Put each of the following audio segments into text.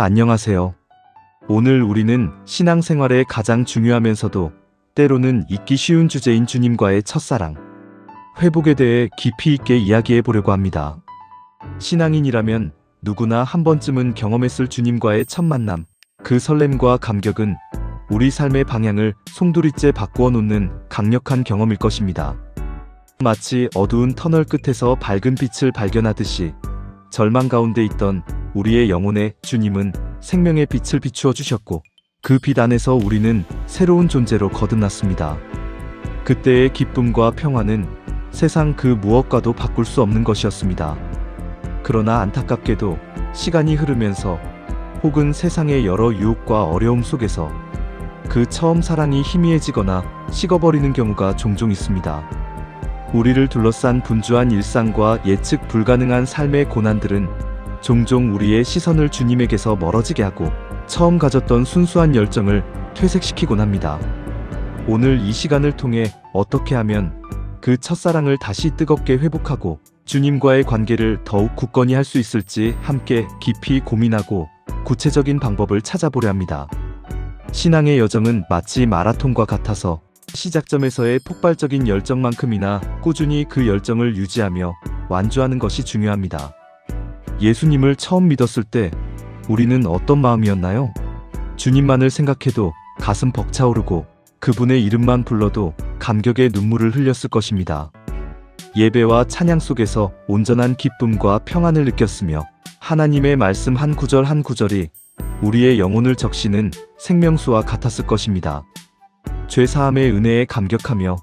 안녕하세요. 오늘 우리는 신앙생활에 가장 중요하면서도 때로는 잊기 쉬운 주제인 주님과의 첫사랑, 회복에 대해 깊이 있게 이야기해 보려고 합니다. 신앙인이라면 누구나 한 번쯤은 경험했을 주님과의 첫 만남, 그 설렘과 감격은 우리 삶의 방향을 송두리째 바꾸어 놓는 강력한 경험일 것입니다. 마치 어두운 터널 끝에서 밝은 빛을 발견하듯이 절망 가운데 있던 우리의 영혼에 주님은 생명의 빛을 비추어 주셨고, 그 빛 안에서 우리는 새로운 존재로 거듭났습니다. 그때의 기쁨과 평화는 세상 그 무엇과도 바꿀 수 없는 것이었습니다. 그러나 안타깝게도 시간이 흐르면서 혹은 세상의 여러 유혹과 어려움 속에서 그 처음 사랑이 희미해지거나 식어버리는 경우가 종종 있습니다. 우리를 둘러싼 분주한 일상과 예측 불가능한 삶의 고난들은 종종 우리의 시선을 주님에게서 멀어지게 하고 처음 가졌던 순수한 열정을 퇴색시키곤 합니다. 오늘 이 시간을 통해 어떻게 하면 그 첫사랑을 다시 뜨겁게 회복하고 주님과의 관계를 더욱 굳건히 할 수 있을지 함께 깊이 고민하고 구체적인 방법을 찾아보려 합니다. 신앙의 여정은 마치 마라톤과 같아서 시작점에서의 폭발적인 열정만큼이나 꾸준히 그 열정을 유지하며 완주하는 것이 중요합니다. 예수님을 처음 믿었을 때 우리는 어떤 마음이었나요? 주님만을 생각해도 가슴 벅차오르고 그분의 이름만 불러도 감격의 눈물을 흘렸을 것입니다. 예배와 찬양 속에서 온전한 기쁨과 평안을 느꼈으며 하나님의 말씀 한 구절 한 구절이 우리의 영혼을 적시는 생명수와 같았을 것입니다. 죄사함의 은혜에 감격하며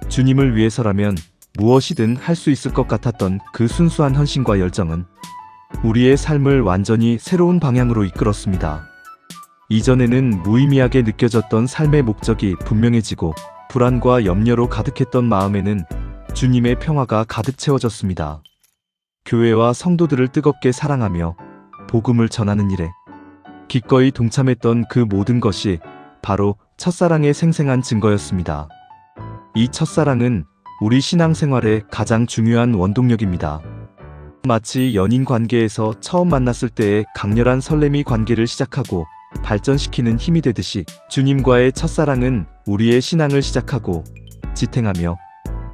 주님을 위해서라면 무엇이든 할 수 있을 것 같았던 그 순수한 헌신과 열정은 우리의 삶을 완전히 새로운 방향으로 이끌었습니다. 이전에는 무의미하게 느껴졌던 삶의 목적이 분명해지고 불안과 염려로 가득했던 마음에는 주님의 평화가 가득 채워졌습니다. 교회와 성도들을 뜨겁게 사랑하며 복음을 전하는 일에 기꺼이 동참했던 그 모든 것이 바로 첫사랑의 생생한 증거였습니다. 이 첫사랑은 우리 신앙생활의 가장 중요한 원동력입니다. 마치 연인 관계에서 처음 만났을 때의 강렬한 설렘이 관계를 시작하고 발전시키는 힘이 되듯이 주님과의 첫사랑은 우리의 신앙을 시작하고 지탱하며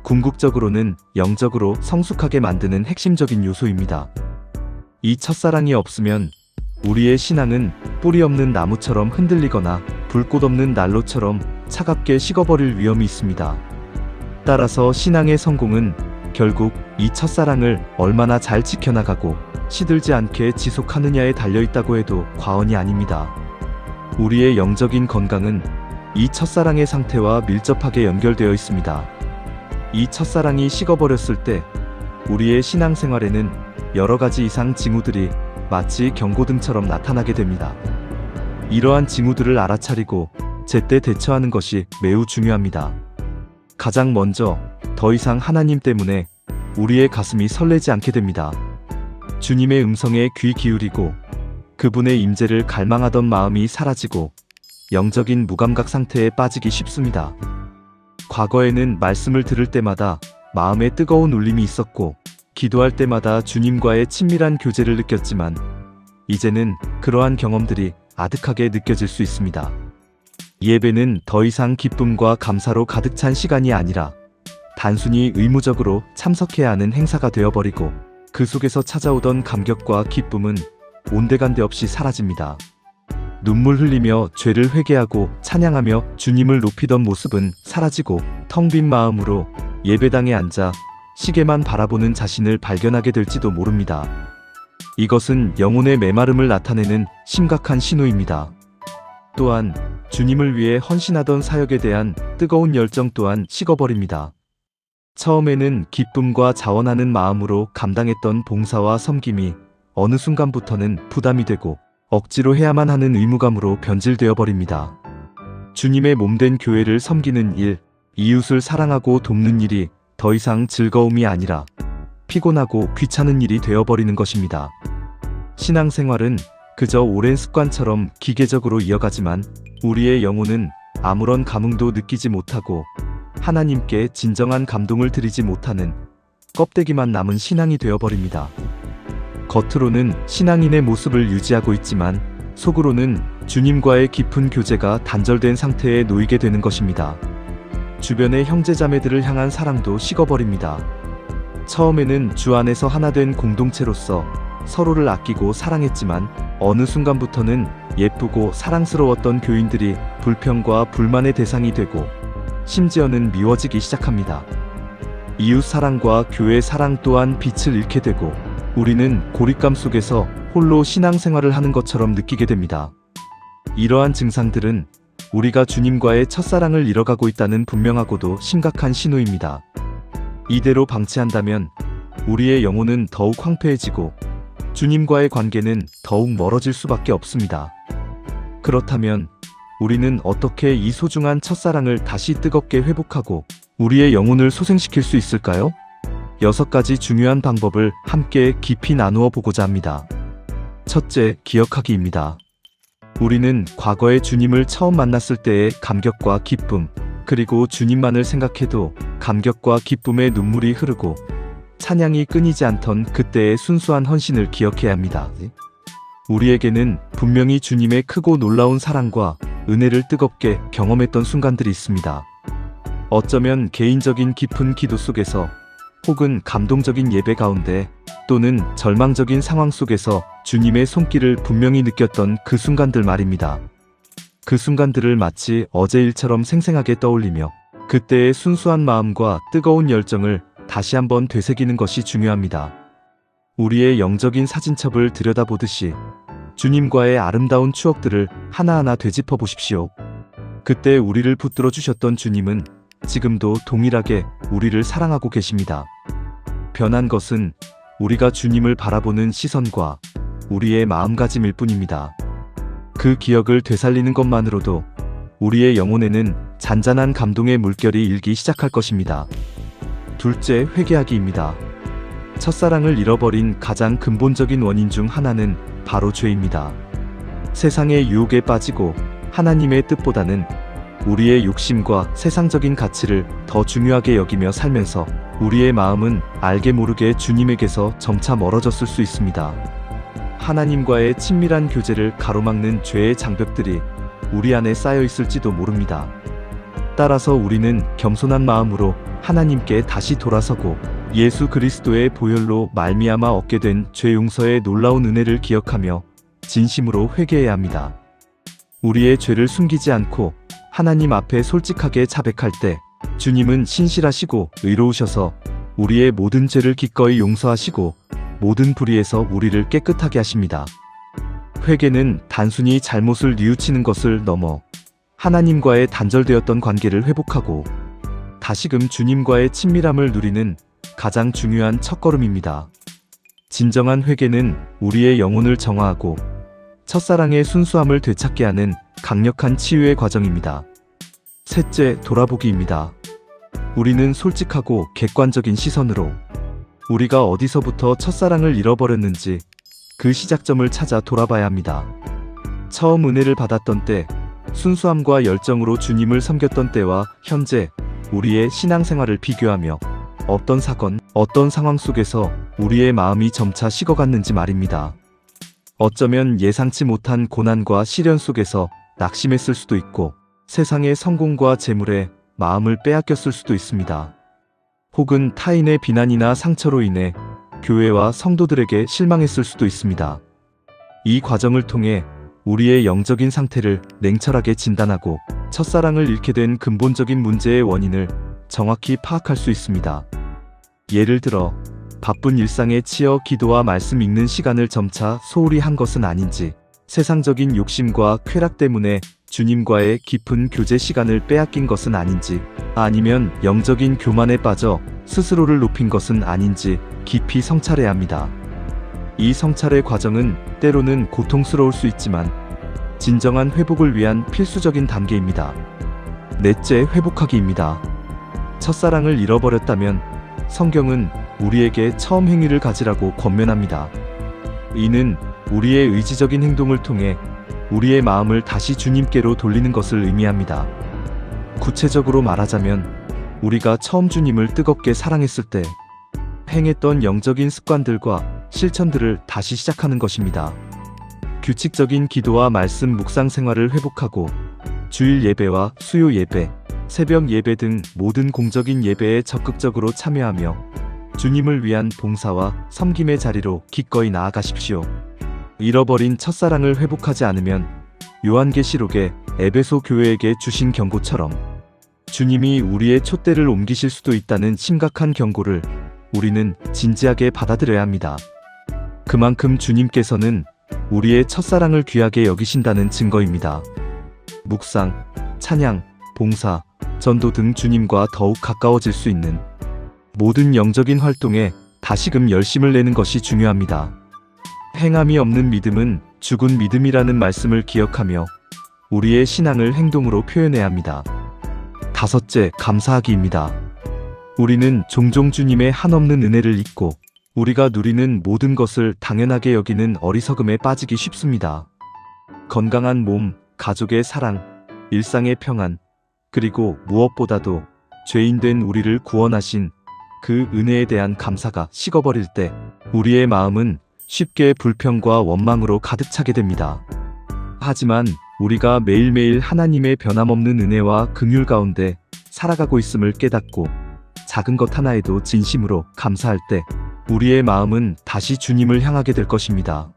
궁극적으로는 영적으로 성숙하게 만드는 핵심적인 요소입니다. 이 첫사랑이 없으면 우리의 신앙은 뿌리 없는 나무처럼 흔들리거나 불꽃 없는 난로처럼 차갑게 식어버릴 위험이 있습니다. 따라서 신앙의 성공은 결국 이 첫사랑을 얼마나 잘 지켜나가고 시들지 않게 지속하느냐에 달려있다고 해도 과언이 아닙니다. 우리의 영적인 건강은 이 첫사랑의 상태와 밀접하게 연결되어 있습니다. 이 첫사랑이 식어버렸을 때 우리의 신앙생활에는 여러 가지 이상 징후들이 마치 경고등처럼 나타나게 됩니다. 이러한 징후들을 알아차리고 제때 대처하는 것이 매우 중요합니다. 가장 먼저 더 이상 하나님 때문에 우리의 가슴이 설레지 않게 됩니다. 주님의 음성에 귀 기울이고 그분의 임재를 갈망하던 마음이 사라지고 영적인 무감각 상태에 빠지기 쉽습니다. 과거에는 말씀을 들을 때마다 마음에 뜨거운 울림이 있었고 기도할 때마다 주님과의 친밀한 교제를 느꼈지만 이제는 그러한 경험들이 아득하게 느껴질 수 있습니다. 예배는 더 이상 기쁨과 감사로 가득 찬 시간이 아니라 단순히 의무적으로 참석해야 하는 행사가 되어버리고 그 속에서 찾아오던 감격과 기쁨은 온데간데 없이 사라집니다. 눈물 흘리며 죄를 회개하고 찬양하며 주님을 높이던 모습은 사라지고 텅 빈 마음으로 예배당에 앉아 시계만 바라보는 자신을 발견하게 될지도 모릅니다. 이것은 영혼의 메마름을 나타내는 심각한 신호입니다. 또한 주님을 위해 헌신하던 사역에 대한 뜨거운 열정 또한 식어버립니다. 처음에는 기쁨과 자원하는 마음으로 감당했던 봉사와 섬김이 어느 순간부터는 부담이 되고 억지로 해야만 하는 의무감으로 변질되어 버립니다. 주님의 몸된 교회를 섬기는 일, 이웃을 사랑하고 돕는 일이 더 이상 즐거움이 아니라 피곤하고 귀찮은 일이 되어버리는 것입니다. 신앙생활은 그저 오랜 습관처럼 기계적으로 이어가지만 우리의 영혼은 아무런 감흥도 느끼지 못하고 하나님께 진정한 감동을 드리지 못하는 껍데기만 남은 신앙이 되어버립니다. 겉으로는 신앙인의 모습을 유지하고 있지만 속으로는 주님과의 깊은 교제가 단절된 상태에 놓이게 되는 것입니다. 주변의 형제자매들을 향한 사랑도 식어버립니다. 처음에는 주 안에서 하나 된 공동체로서 서로를 아끼고 사랑했지만 어느 순간부터는 예쁘고 사랑스러웠던 교인들이 불평과 불만의 대상이 되고 심지어는 미워지기 시작합니다. 이웃 사랑과 교회 사랑 또한 빛을 잃게 되고 우리는 고립감 속에서 홀로 신앙생활을 하는 것처럼 느끼게 됩니다. 이러한 증상들은 우리가 주님과의 첫사랑을 잃어가고 있다는 분명하고도 심각한 신호입니다. 이대로 방치한다면 우리의 영혼은 더욱 황폐해지고 주님과의 관계는 더욱 멀어질 수밖에 없습니다. 그렇다면 우리는 어떻게 이 소중한 첫사랑을 다시 뜨겁게 회복하고 우리의 영혼을 소생시킬 수 있을까요? 6가지 중요한 방법을 함께 깊이 나누어 보고자 합니다. 첫째, 기억하기입니다. 우리는 과거에 주님을 처음 만났을 때의 감격과 기쁨, 그리고 주님만을 생각해도 감격과 기쁨의 눈물이 흐르고 찬양이 끊이지 않던 그때의 순수한 헌신을 기억해야 합니다. 우리에게는 분명히 주님의 크고 놀라운 사랑과 은혜를 뜨겁게 경험했던 순간들이 있습니다. 어쩌면 개인적인 깊은 기도 속에서 혹은 감동적인 예배 가운데 또는 절망적인 상황 속에서 주님의 손길을 분명히 느꼈던 그 순간들 말입니다. 그 순간들을 마치 어제 일처럼 생생하게 떠올리며 그때의 순수한 마음과 뜨거운 열정을 다시 한번 되새기는 것이 중요합니다. 우리의 영적인 사진첩을 들여다보듯이 주님과의 아름다운 추억들을 하나하나 되짚어 보십시오. 그때 우리를 붙들어 주셨던 주님은 지금도 동일하게 우리를 사랑하고 계십니다. 변한 것은 우리가 주님을 바라보는 시선과 우리의 마음가짐일 뿐입니다. 그 기억을 되살리는 것만으로도 우리의 영혼에는 잔잔한 감동의 물결이 일기 시작할 것입니다. 둘째, 회개하기입니다. 첫사랑을 잃어버린 가장 근본적인 원인 중 하나는 바로 죄입니다. 세상의 유혹에 빠지고 하나님의 뜻보다는 우리의 욕심과 세상적인 가치를 더 중요하게 여기며 살면서 우리의 마음은 알게 모르게 주님에게서 점차 멀어졌을 수 있습니다. 하나님과의 친밀한 교제를 가로막는 죄의 장벽들이 우리 안에 쌓여 있을지도 모릅니다. 따라서 우리는 겸손한 마음으로 하나님께 다시 돌아서고 예수 그리스도의 보혈로 말미암아 얻게 된 죄 용서의 놀라운 은혜를 기억하며 진심으로 회개해야 합니다. 우리의 죄를 숨기지 않고 하나님 앞에 솔직하게 자백할 때 주님은 신실하시고 의로우셔서 우리의 모든 죄를 기꺼이 용서하시고 모든 불의에서 우리를 깨끗하게 하십니다. 회개는 단순히 잘못을 뉘우치는 것을 넘어 하나님과의 단절되었던 관계를 회복하고 다시금 주님과의 친밀함을 누리는 가장 중요한 첫걸음입니다. 진정한 회개는 우리의 영혼을 정화하고 첫사랑의 순수함을 되찾게 하는 강력한 치유의 과정입니다. 셋째, 돌아보기입니다. 우리는 솔직하고 객관적인 시선으로 우리가 어디서부터 첫사랑을 잃어버렸는지 그 시작점을 찾아 돌아봐야 합니다. 처음 은혜를 받았던 때, 순수함과 열정으로 주님을 섬겼던 때와 현재 우리의 신앙생활을 비교하며 어떤 사건, 어떤 상황 속에서 우리의 마음이 점차 식어갔는지 말입니다. 어쩌면 예상치 못한 고난과 시련 속에서 낙심했을 수도 있고 세상의 성공과 재물에 마음을 빼앗겼을 수도 있습니다. 혹은 타인의 비난이나 상처로 인해 교회와 성도들에게 실망했을 수도 있습니다. 이 과정을 통해 우리의 영적인 상태를 냉철하게 진단하고 첫사랑을 잃게 된 근본적인 문제의 원인을 정확히 파악할 수 있습니다. 예를 들어 바쁜 일상에 치여 기도와 말씀 읽는 시간을 점차 소홀히 한 것은 아닌지, 세상적인 욕심과 쾌락 때문에 주님과의 깊은 교제 시간을 빼앗긴 것은 아닌지, 아니면 영적인 교만에 빠져 스스로를 높인 것은 아닌지 깊이 성찰해야 합니다. 이 성찰의 과정은 때로는 고통스러울 수 있지만 진정한 회복을 위한 필수적인 단계입니다. 넷째, 회복하기입니다. 첫사랑을 잃어버렸다면 성경은 우리에게 처음 행위를 가지라고 권면합니다. 이는 우리의 의지적인 행동을 통해 우리의 마음을 다시 주님께로 돌리는 것을 의미합니다. 구체적으로 말하자면 우리가 처음 주님을 뜨겁게 사랑했을 때 행했던 영적인 습관들과 실천들을 다시 시작하는 것입니다. 규칙적인 기도와 말씀 묵상 생활을 회복하고 주일 예배와 수요 예배, 새벽 예배 등 모든 공적인 예배에 적극적으로 참여하며 주님을 위한 봉사와 섬김의 자리로 기꺼이 나아가십시오. 잃어버린 첫사랑을 회복하지 않으면 요한계시록의 에베소 교회에게 주신 경고처럼 주님이 우리의 촛대를 옮기실 수도 있다는 심각한 경고를 우리는 진지하게 받아들여야 합니다. 그만큼 주님께서는 우리의 첫사랑을 귀하게 여기신다는 증거입니다. 묵상, 찬양, 봉사, 전도 등 주님과 더욱 가까워질 수 있는 모든 영적인 활동에 다시금 열심을 내는 것이 중요합니다. 행함이 없는 믿음은 죽은 믿음이라는 말씀을 기억하며 우리의 신앙을 행동으로 표현해야 합니다. 다섯째, 감사하기입니다. 우리는 종종 주님의 한없는 은혜를 잊고 우리가 누리는 모든 것을 당연하게 여기는 어리석음에 빠지기 쉽습니다. 건강한 몸, 가족의 사랑, 일상의 평안, 그리고 무엇보다도 죄인된 우리를 구원하신 그 은혜에 대한 감사가 식어버릴 때 우리의 마음은 쉽게 불평과 원망으로 가득 차게 됩니다. 하지만 우리가 매일매일 하나님의 변함없는 은혜와 긍휼 가운데 살아가고 있음을 깨닫고 작은 것 하나에도 진심으로 감사할 때 우리의 마음은 다시 주님을 향하게 될 것입니다.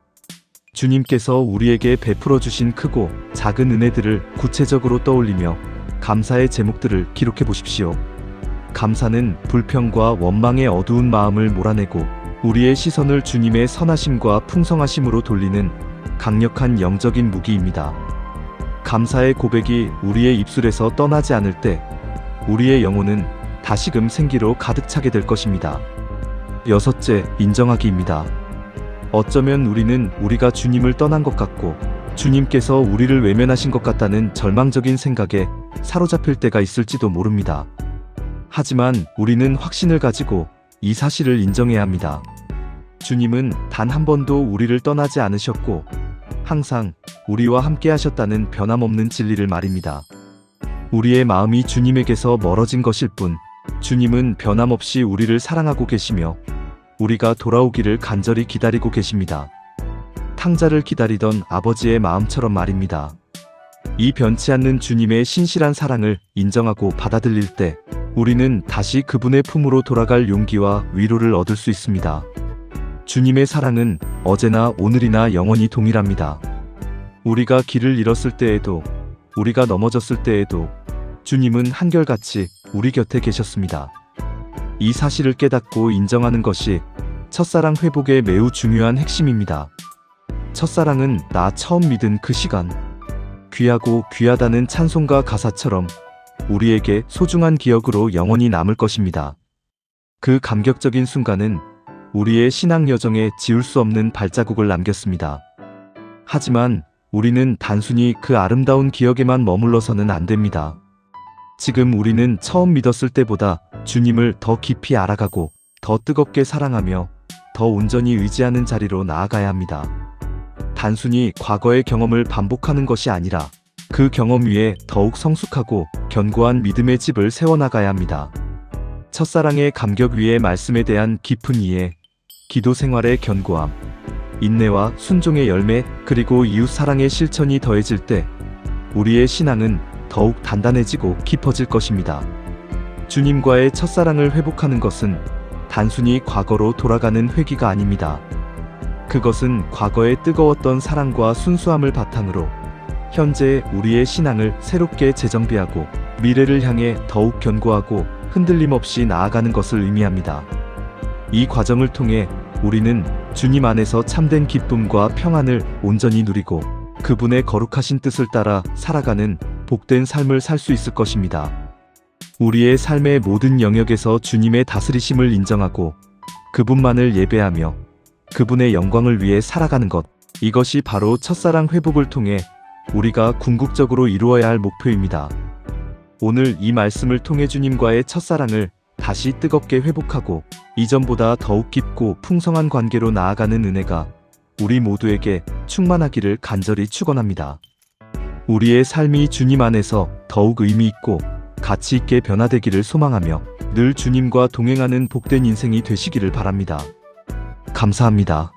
주님께서 우리에게 베풀어 주신 크고 작은 은혜들을 구체적으로 떠올리며 감사의 제목들을 기록해 보십시오. 감사는 불평과 원망의 어두운 마음을 몰아내고 우리의 시선을 주님의 선하심과 풍성하심으로 돌리는 강력한 영적인 무기입니다. 감사의 고백이 우리의 입술에서 떠나지 않을 때 우리의 영혼은 다시금 생기로 가득 차게 될 것입니다. 여섯째, 인정하기입니다. 어쩌면 우리는 우리가 주님을 떠난 것 같고 주님께서 우리를 외면하신 것 같다는 절망적인 생각에 사로잡힐 때가 있을지도 모릅니다. 하지만 우리는 확신을 가지고 이 사실을 인정해야 합니다. 주님은 단 한 번도 우리를 떠나지 않으셨고 항상 우리와 함께 하셨다는 변함없는 진리를 말입니다. 우리의 마음이 주님에게서 멀어진 것일 뿐 주님은 변함없이 우리를 사랑하고 계시며 우리가 돌아오기를 간절히 기다리고 계십니다. 탕자를 기다리던 아버지의 마음처럼 말입니다. 이 변치 않는 주님의 신실한 사랑을 인정하고 받아들일 때 우리는 다시 그분의 품으로 돌아갈 용기와 위로를 얻을 수 있습니다. 주님의 사랑은 어제나 오늘이나 영원히 동일합니다. 우리가 길을 잃었을 때에도 우리가 넘어졌을 때에도 주님은 한결같이 우리 곁에 계셨습니다. 이 사실을 깨닫고 인정하는 것이 첫사랑 회복의 매우 중요한 핵심입니다. 첫사랑은 나 처음 믿은 그 시간, 귀하고 귀하다는 찬송가 가사처럼 우리에게 소중한 기억으로 영원히 남을 것입니다. 그 감격적인 순간은 우리의 신앙 여정에 지울 수 없는 발자국을 남겼습니다. 하지만 우리는 단순히 그 아름다운 기억에만 머물러서는 안 됩니다. 지금 우리는 처음 믿었을 때보다 주님을 더 깊이 알아가고 더 뜨겁게 사랑하며 더 온전히 의지하는 자리로 나아가야 합니다. 단순히 과거의 경험을 반복하는 것이 아니라 그 경험 위에 더욱 성숙하고 견고한 믿음의 집을 세워나가야 합니다. 첫사랑의 감격 위에 말씀에 대한 깊은 이해, 기도 생활의 견고함, 인내와 순종의 열매, 그리고 이웃 사랑의 실천이 더해질 때 우리의 신앙은 더욱 단단해지고 깊어질 것입니다. 주님과의 첫사랑을 회복하는 것은 단순히 과거로 돌아가는 회귀가 아닙니다. 그것은 과거의 뜨거웠던 사랑과 순수함을 바탕으로 현재 우리의 신앙을 새롭게 재정비하고 미래를 향해 더욱 견고하고 흔들림 없이 나아가는 것을 의미합니다. 이 과정을 통해 우리는 주님 안에서 참된 기쁨과 평안을 온전히 누리고 그분의 거룩하신 뜻을 따라 살아가는 복된 삶을 살 수 있을 것입니다. 우리의 삶의 모든 영역에서 주님의 다스리심을 인정하고 그분만을 예배하며 그분의 영광을 위해 살아가는 것, 이것이 바로 첫사랑 회복을 통해 우리가 궁극적으로 이루어야 할 목표입니다. 오늘 이 말씀을 통해 주님과의 첫사랑을 다시 뜨겁게 회복하고 이전보다 더욱 깊고 풍성한 관계로 나아가는 은혜가 우리 모두에게 충만하기를 간절히 축원합니다. 우리의 삶이 주님 안에서 더욱 의미 있고 가치 있게 변화되기를 소망하며 늘 주님과 동행하는 복된 인생이 되시기를 바랍니다. 감사합니다.